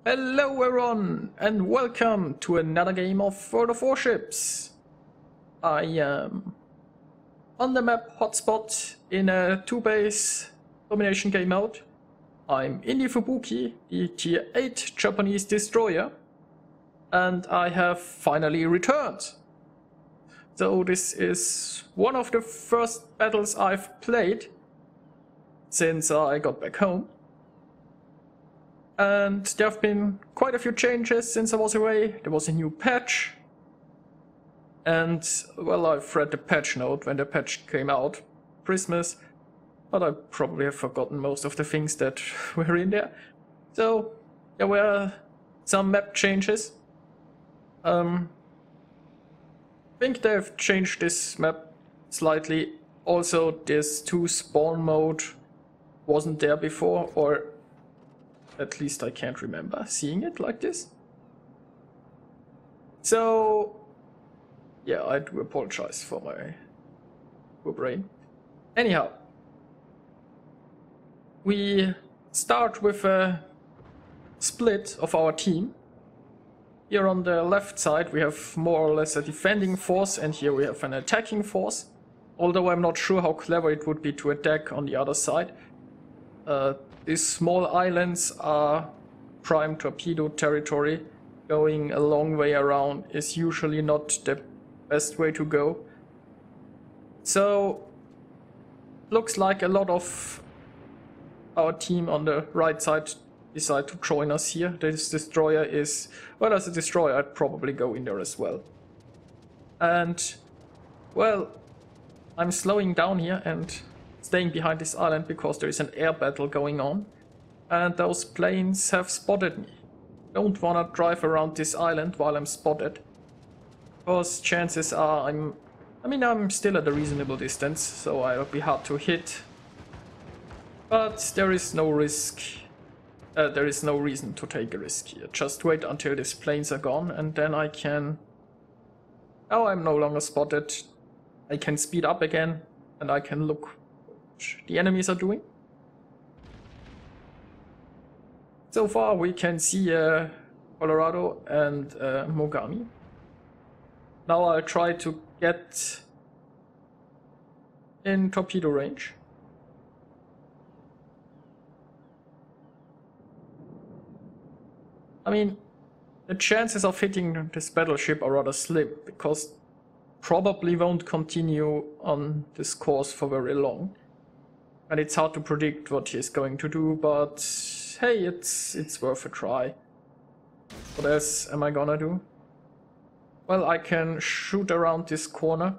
Hello everyone, and welcome to another game of World of Warships. I am on the map Hotspot in a 2-base domination game mode. I'm in the Fubuki, the tier 8 Japanese destroyer, and I have finally returned. So this is one of the first battles I've played since I got back home. And there have been quite a few changes since I was away. There was a new patch. And, well, I've read the patch note when the patch came out, Christmas. But I probably have forgotten most of the things that were in there. So, there were some map changes. I think they've changed this map slightly. Also, this 2 spawn mode wasn't there before, or at least I can't remember seeing it like this. So, yeah, I do apologize for my poor brain. Anyhow, we start with a split of our team. Here on the left side we have more or less a defending force, and here we have an attacking force. Although I'm not sure how clever it would be to attack on the other side. These small islands are prime torpedo territory. Going a long way around is usually not the best way to go. So, looks like a lot of our team on the right side decide to join us here. This destroyer is, well, as a destroyer I'd probably go in there as well. And, well, I'm slowing down here and staying behind this island because there is an air battle going on, and those planes have spotted me. Don't wanna drive around this island while I'm spotted, because chances are I'm still at a reasonable distance, so I'll be hard to hit. But there is no risk. There is no reason to take a risk here. Just wait until these planes are gone, and then I can... Oh, I'm no longer spotted. I can speed up again, and I can look the enemies are doing. So far we can see Colorado and Mogami. Now I'll try to get in torpedo range. I mean, the chances of hitting this battleship are rather slim, because probably won't continue on this course for very long. And it's hard to predict what he's going to do, but hey, it's worth a try. What else am I gonna do? Well, I can shoot around this corner.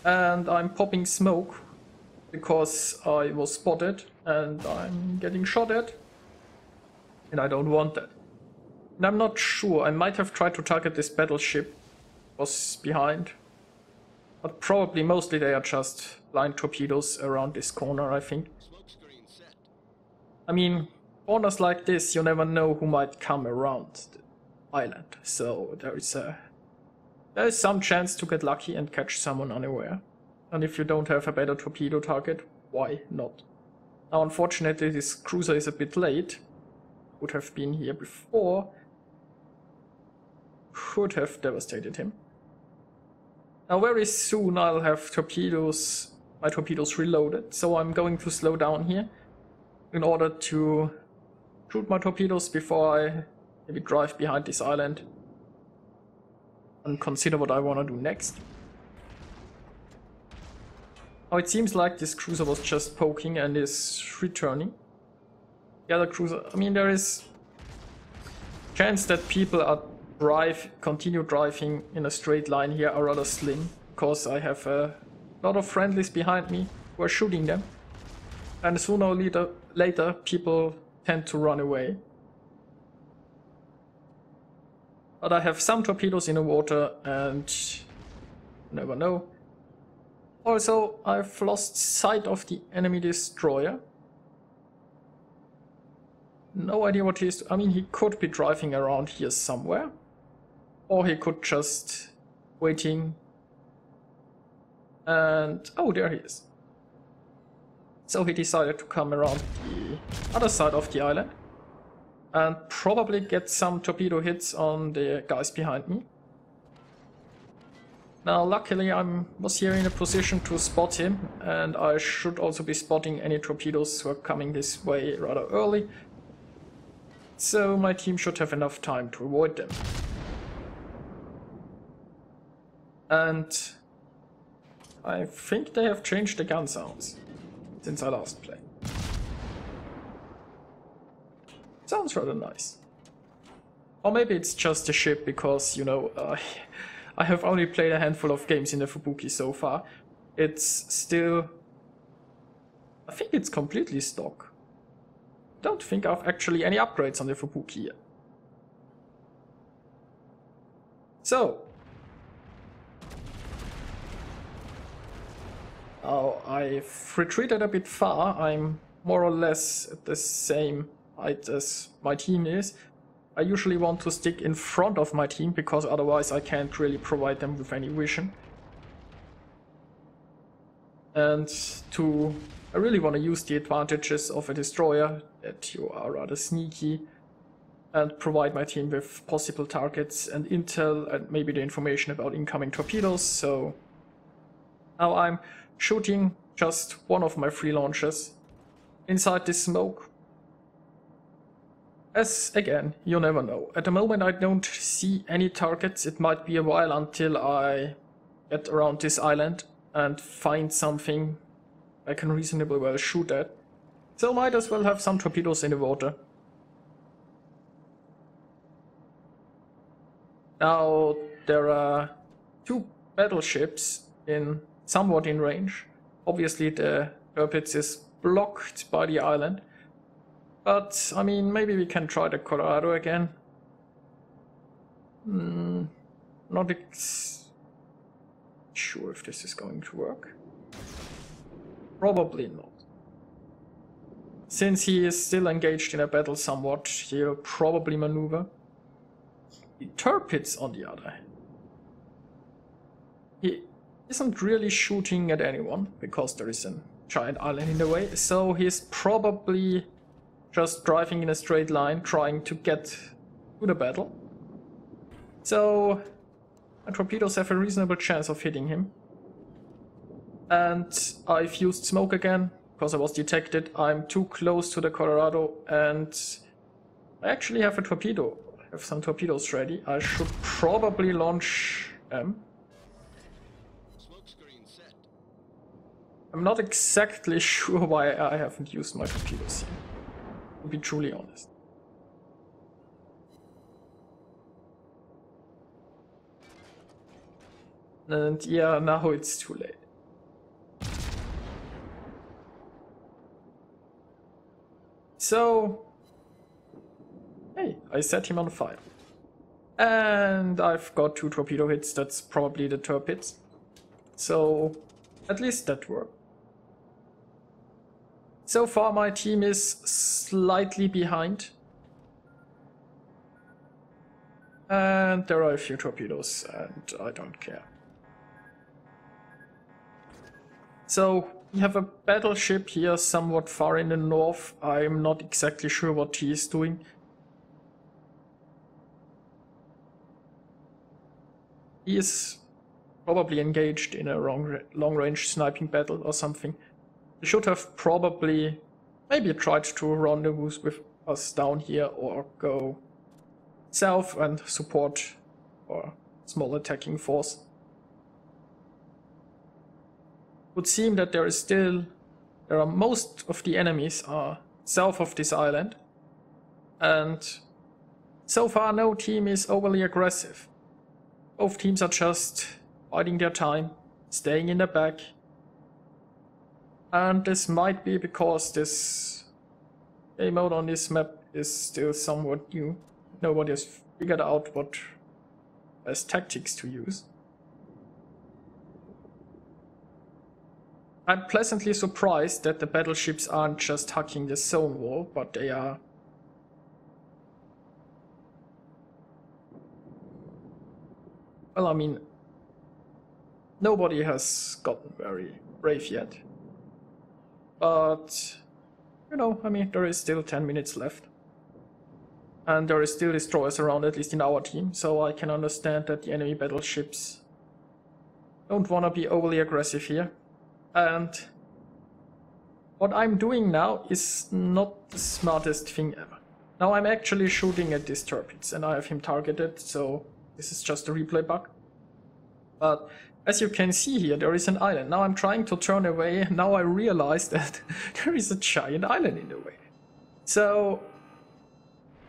And I'm popping smoke because I was spotted and I'm getting shot at. And I don't want that. And I'm not sure, I might have tried to target this battleship, was behind. But probably mostly they are just blind torpedoes around this corner, I think. I mean, corners like this, you never know who might come around the island. So there is some chance to get lucky and catch someone unaware. And if you don't have a better torpedo target, why not? Now unfortunately this cruiser is a bit late. Would have been here before. Could have devastated him. Now very soon I'll have torpedoes, my torpedoes reloaded, so I'm going to slow down here in order to shoot my torpedoes before I maybe drive behind this island and consider what I want to do next. Now it seems like this cruiser was just poking and is returning. The other cruiser, I mean, there is chance that people are continue driving in a straight line here are rather slim, because I have a lot of friendlies behind me who are shooting them, and sooner or later people tend to run away. But I have some torpedoes in the water and you never know. Also, I've lost sight of the enemy destroyer. No idea what he's... I mean, he could be driving around here somewhere. Or he could just waiting And oh, there he is. So he decided to come around the other side of the island and probably get some torpedo hits on the guys behind me. Now luckily I was here in a position to spot him, and I should also be spotting any torpedoes who are coming this way rather early. So my team should have enough time to avoid them. And I think they have changed the gun sounds since I last played. Sounds rather nice. Or maybe it's just the ship because, you know, I have only played a handful of games in the Fubuki so far. It's still... I think it's completely stock. Don't think I've actually any upgrades on the Fubuki yet. So. Now I've retreated a bit far. I'm more or less at the same height as my team is. I usually want to stick in front of my team because otherwise I can't really provide them with any vision. And I really want to use the advantages of a destroyer, that you are rather sneaky, and provide my team with possible targets and intel and maybe the information about incoming torpedoes. So now I'm shooting just one of my 3 launchers inside this smoke. As again, you never know. At the moment I don't see any targets. It might be a while until I get around this island and find something I can reasonably well shoot at. So might as well have some torpedoes in the water. Now there are 2 battleships somewhat in range. Obviously the Tirpitz is blocked by the island. But, I mean, maybe we can try the Colorado again. Not sure if this is going to work. Probably not. Since he is still engaged in a battle somewhat, he'll probably maneuver. The Tirpitz, on the other hand, he isn't really shooting at anyone because there is a giant island in the way, so he's probably just driving in a straight line, trying to get to the battle. So my torpedoes have a reasonable chance of hitting him. And I've used smoke again, because I was detected. I'm too close to the Colorado, and I actually have a torpedo. I have some torpedoes ready. I should probably launch them. I'm not exactly sure why I haven't used my torpedoes here, to be truly honest. And yeah, now it's too late. So, hey, I set him on fire. And I've got 2 torpedo hits, that's probably the Tirpitz. So, at least that worked. So far my team is slightly behind. And there are a few torpedoes, and I don't care. So, we have a battleship here somewhat far in the north. I'm not exactly sure what he is doing. He is probably engaged in a long-range sniping battle or something. He should have probably maybe tried to rendezvous with us down here or go south and support our small attacking force. Would seem that most of the enemies are south of this island, and so far no team is overly aggressive. Both teams are just biding their time, staying in the back, and this might be because this game mode on this map is still somewhat new. Nobody has figured out what best tactics to use. I'm pleasantly surprised that the battleships aren't just hugging the zone wall, but they are... Well, I mean, Nobody has gotten very brave yet. But, you know, I mean, there is still 10 minutes left. And there is still destroyers around, at least in our team, so I can understand that the enemy battleships don't want to be overly aggressive here. And what I'm doing now is not the smartest thing ever. Now I'm actually shooting at these torpedoes and I have him targeted, so this is just a replay bug. But as you can see here, there is an island. Now I'm trying to turn away, now I realize that there is a giant island in the way. So,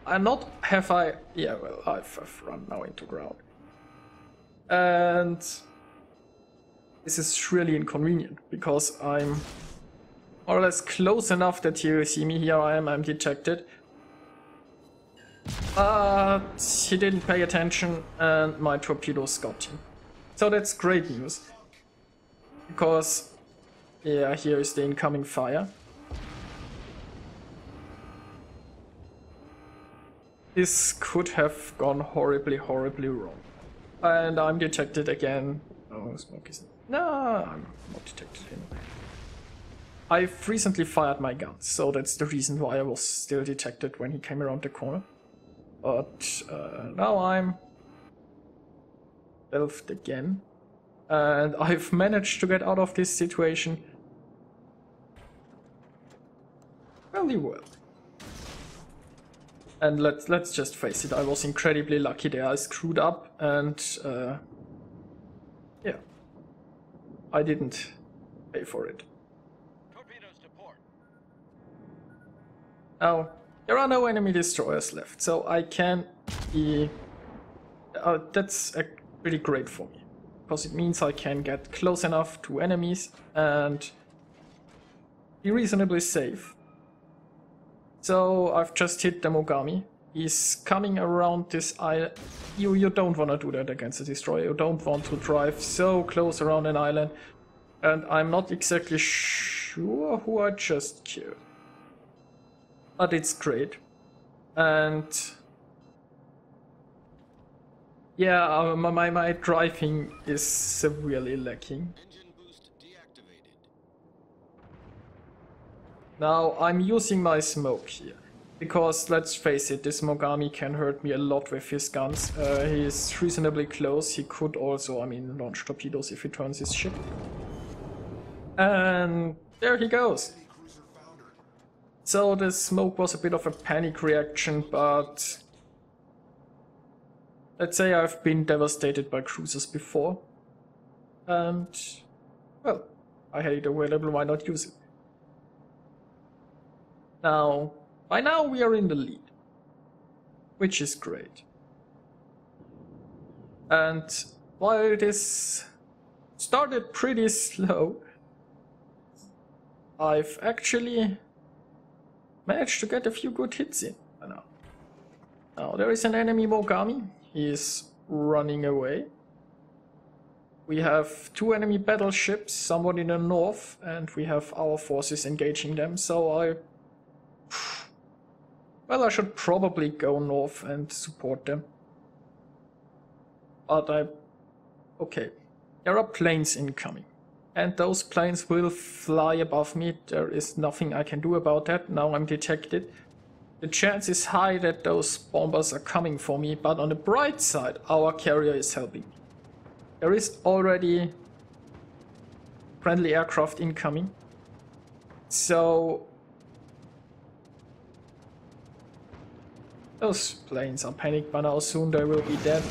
yeah, well, I've run now into ground. And this is really inconvenient, because I'm more or less close enough that you see me. Here I am, I'm detected. But he didn't pay attention and my torpedoes got him. So that's great news. Because, yeah, here is the incoming fire. This could have gone horribly, horribly wrong. And I'm detected again. Oh, smoke is... No, I'm not detected anyway. I've recently fired my guns, so that's the reason why I was still detected when he came around the corner. But now I'm stealthed again. And I've managed to get out of this situation fairly well. And let's just face it, I was incredibly lucky there. I screwed up and yeah, I didn't pay for it. Torpedoes to port. Now, there are no enemy destroyers left, so I can be... that's pretty great for me, because it means I can get close enough to enemies and be reasonably safe. So I've just hit the Mogami. He's coming around this island. You don't want to do that against a destroyer. You don't want to drive so close around an island. And I'm not exactly sure who I just killed. But it's great. And yeah, my driving is severely lacking. Now, I'm using my smoke here, because let's face it, this Mogami can hurt me a lot with his guns. He's reasonably close, he could also, I mean, launch torpedoes if he turns his ship. And there he goes. So the smoke was a bit of a panic reaction, but let's say I've been devastated by cruisers before. And, well, I had it available, why not use it? Now, by now we are in the lead, which is great. And while this started pretty slow, I've actually managed to get a few good hits in by now. Now, there is an enemy Mogami, he is running away. We have two enemy battleships, somewhat in the north, and we have our forces engaging them, so well, I should probably go north and support them. But okay. There are planes incoming. And those planes will fly above me. There is nothing I can do about that. Now I'm detected. The chance is high that those bombers are coming for me. But on the bright side, our carrier is helping me. There is already friendly aircraft incoming. So those planes are panicked by now, soon they will be dead.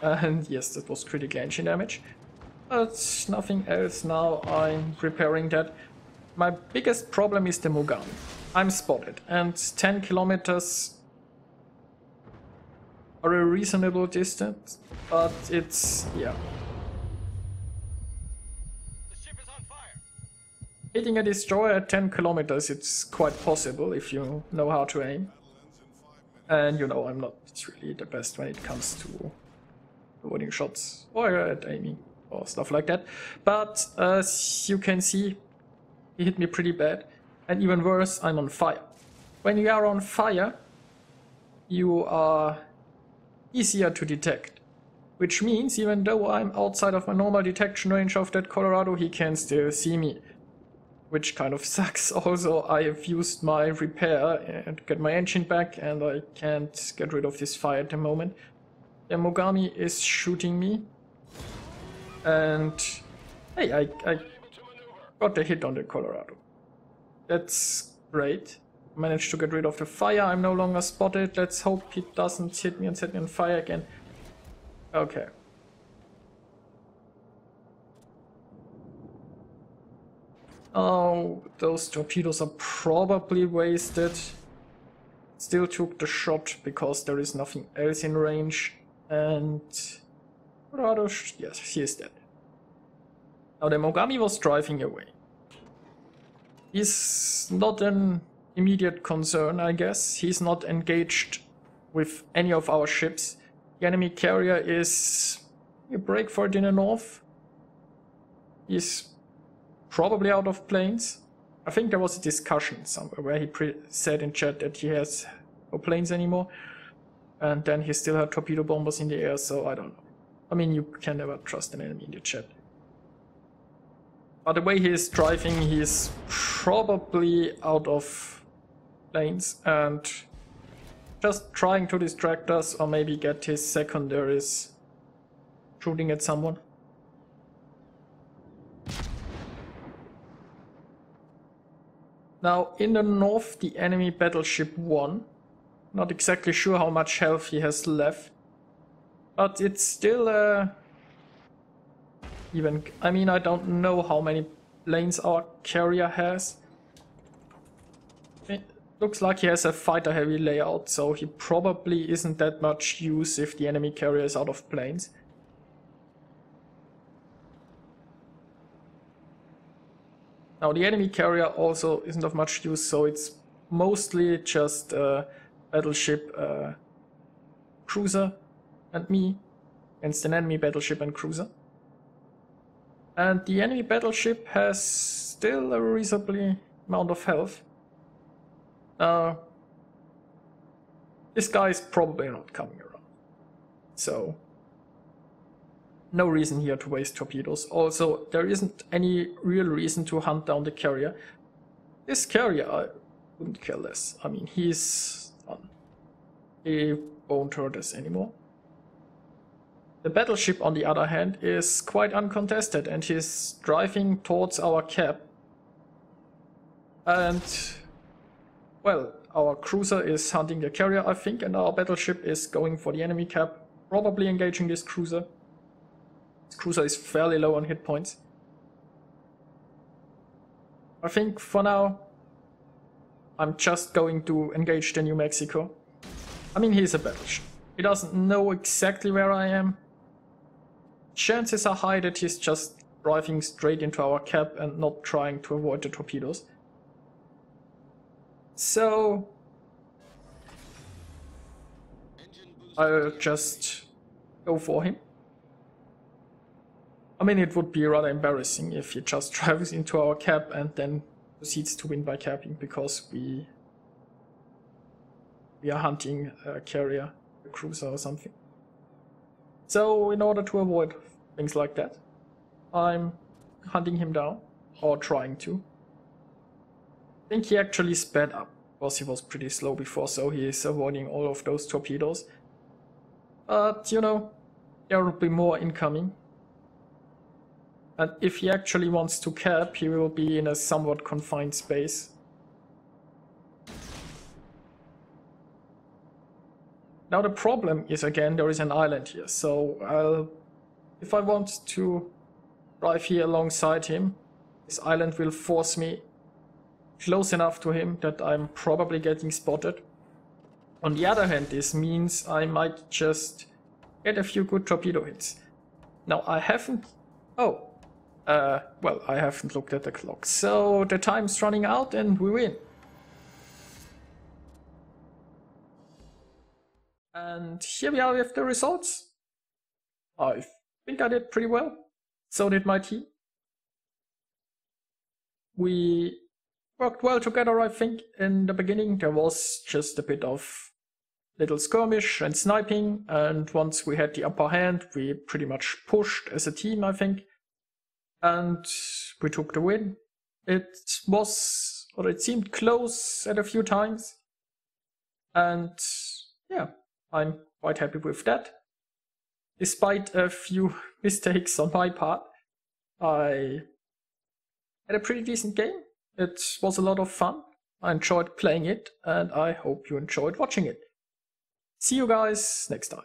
And yes, that was critical engine damage. But nothing else now, I'm repairing that. My biggest problem is the Mogami. I'm spotted, and 10 kilometers are a reasonable distance, but it's, yeah. Hitting a destroyer at 10 kilometers, it's quite possible if you know how to aim. And you know, I'm not really the best when it comes to avoiding shots or at aiming or stuff like that. But as you can see, he hit me pretty bad. And even worse, I'm on fire. When you are on fire, you are easier to detect. Which means even though I'm outside of my normal detection range of that Colorado, he can still see me. Which kind of sucks. Also, I have used my repair and get my engine back, and I can't get rid of this fire at the moment. The Mogami is shooting me. And hey, I got a hit on the Colorado. That's great. Managed to get rid of the fire. I'm no longer spotted. Let's hope he doesn't hit me and set me on fire again. Okay. Oh, those torpedoes are probably wasted. Still took the shot because there is nothing else in range. And Colorado, yes, he is dead. Now the Mogami was driving away. He's not an immediate concern, I guess. He's not engaged with any of our ships. The enemy carrier is a break for it in the north. He's probably out of planes. I think there was a discussion somewhere where he said in chat that he has no planes anymore. And then he still had torpedo bombers in the air, so I don't know. I mean, you can never trust an enemy in the chat. But the way he is driving, he's probably out of planes and just trying to distract us or maybe get his secondaries shooting at someone. Now, in the north, the enemy battleship won. Not exactly sure how much health he has left. But it's still even... I mean, I don't know how many planes our carrier has. It looks like he has a fighter-heavy layout, so he probably isn't that much use if the enemy carrier is out of planes. Now, the enemy carrier also isn't of much use, so it's mostly just battleship cruiser and me against an enemy battleship and cruiser. And the enemy battleship has still a reasonable amount of health. This guy is probably not coming around. So, no reason here to waste torpedoes. Also, there isn't any real reason to hunt down the carrier. This carrier, I wouldn't care less. I mean, he's done. He won't hurt us anymore. The battleship, on the other hand, is quite uncontested and he's driving towards our cap. And, well, our cruiser is hunting the carrier, I think, and our battleship is going for the enemy cap, probably engaging this cruiser. This cruiser is fairly low on hit points. I think for now, I'm just going to engage the New Mexico. I mean, he's a battleship. He doesn't know exactly where I am. Chances are high that he's just driving straight into our cap and not trying to avoid the torpedoes. So I'll just go for him. I mean, it would be rather embarrassing if he just drives into our cap and then proceeds to win by capping, because we are hunting a carrier, a cruiser or something. So in order to avoid things like that, I'm hunting him down, or trying to. I think he actually sped up, because he was pretty slow before, so he is avoiding all of those torpedoes. But, you know, there will be more incoming. And if he actually wants to cap, he will be in a somewhat confined space. Now the problem is, again, there is an island here, so if I want to drive here alongside him, this island will force me close enough to him that I'm probably getting spotted. On the other hand, this means I might just get a few good torpedo hits. Now I haven't... well, I haven't looked at the clock, so the time's running out and we win. And here we are with the results. I think I did pretty well. So did my team. We worked well together, I think. In the beginning there was just a bit of little skirmish and sniping, and once we had the upper hand, we pretty much pushed as a team, I think, and we took the win. It seemed close at a few times, and yeah, I'm quite happy with that. Despite a few mistakes on my part, I had a pretty decent game. It was a lot of fun. I enjoyed playing it, and I hope you enjoyed watching it. See you guys next time.